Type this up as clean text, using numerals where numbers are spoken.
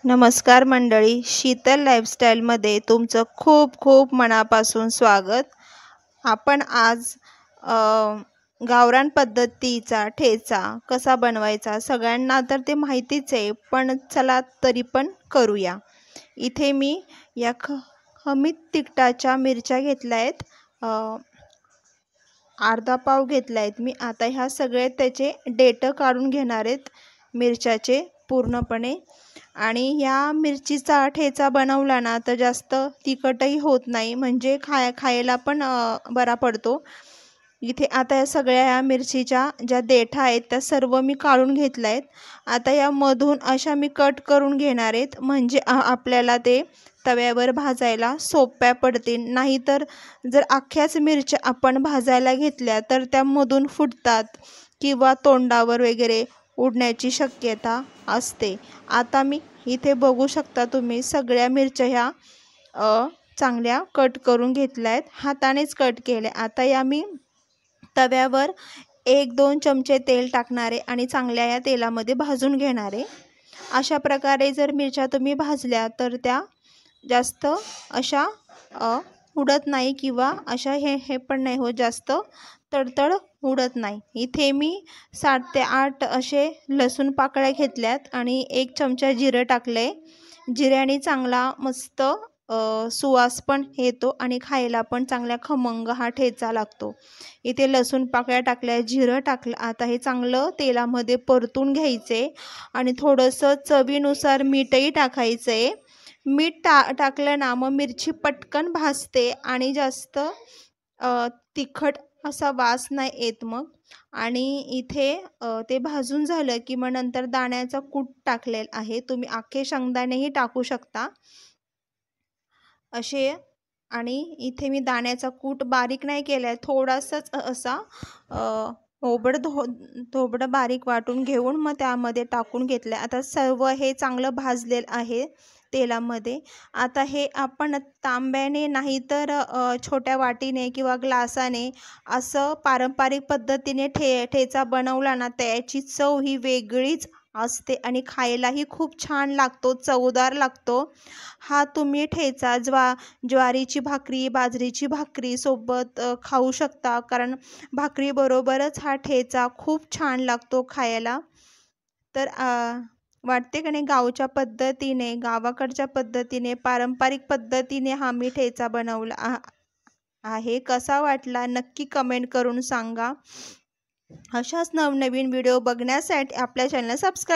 नमस्कार मंडळी, शीतल लाईफस्टाईलमध्ये तुमचं खूप खूप मनापासून स्वागत। आपण आज गावरान पद्धतीचा ठेचा कसा बनवायचा सगळ्यांना तर ते माहितीच आहे, पण चला तरी पण करूया। इथे मी या कमी तिखटाच्या मिरच्या घेतल्या आहेत, अर्धा पाव घेतला आहेत मी। आता ह्या सगळे त्याचे देठ काढून घेणार आहेत मिरच्याचे पूर्णपणे। आणि या मिरचीचा ठेचा बनवला ना तर जास्त तिखटही होत नाही, म्हणजे खायला पण बरा पडतो। इथे आता या सगळ्या मिरचीच्या ज्या देठा आहेत त्या सर्व मी काढून घेतल्या आहेत। आता या मधून अशा मी कट करून घेणार आहेत, म्हणजे आपल्याला ते तव्यावर भाजायला सोप्या पडतील। नाहीतर जर अख्ख्याच मिरच्या आपण भाजायला घेतल्या तर त्या मधून फुटतात किंवा तोंडावर वगैरे उडण्याची शक्यता असते। आता मी इथे बघू शकता तुम्ही सगळ्या मिरच्या ह्या चांगल्या कट करून घेतल्या आहेत, हातानेच कट केले। आता या मी तव्यावर 1-2 चमचे तेल टाकणारे आणि चांगल्या या तेलामध्ये भाजून घेणारे। अशा प्रकारे जर मिरच्या तुम्ही भाजल्या तर त्या जास्त अशा उडत नाही किंवा अशा हे पण नाही होत, जास्त तडतड उडत नाही। इथे मी 7 ते 8 असे लसूण पाकळ्या घेतल्यात आणि 1 चमचा जिरं टाकले। जिऱ्याने चांगला मस्त सुवास पण येतो आणि खायला पण चांगला खमंग हा ठेचा लागतो। इथे लसूण पाकळ्या टाकल्या, जिरं टाकलं। आता हे चांगलं तेलामध्ये परतून घ्यायचे आणि थोडंसं चवीनुसार मीठही टाकायचं आहे। मीठ टाकलं ना मग मिरची पटकन भाजते आणि जास्त तिखट असा वास नाही येत मग। आणि इथे ते भाजून झालं की मग नंतर दाण्याचा कूट टाकलेला आहे, तुम्ही अख्खे शेंगदाणेही टाकू शकता असे। आणि इथे मी दाण्याचा कूट बारीक नाही केलाय, थोडासाच असा थोबडं बारीक वाटून घेऊन मग त्यामध्ये टाकून घेतलं। आता सर्व हे चांगलं भाजलेलं आहे तेलामध्ये। आता हे आपण तांब्याने नाही तर छोट्या वाटीने किंवा ग्लासाने असं पारंपरिक पद्धतीने ठेचा बनवला ना त्याची चव ही वेगळीच असते आणि खायलाही खूप छान लागतो, चवदार लागतो। हा तुम्ही ठेचा ज्वारीची भाकरी, बाजरीची भाकरी सोबत खाऊ शकता, कारण भाकरीबरोबरच हा ठेचा खूप छान लागतो खायला। तर वाटते का नाही, गावच्या पद्धतीने, गावाकडच्या पद्धतीने, पारंपरिक पद्धतीने हा मी ठेचा बनवला आहे। कसा वाटला नक्की कमेंट करून सांगा। अशाच नवनवीन व्हिडिओ बघण्यासाठी आपल्या चॅनलला सबस्क्राईब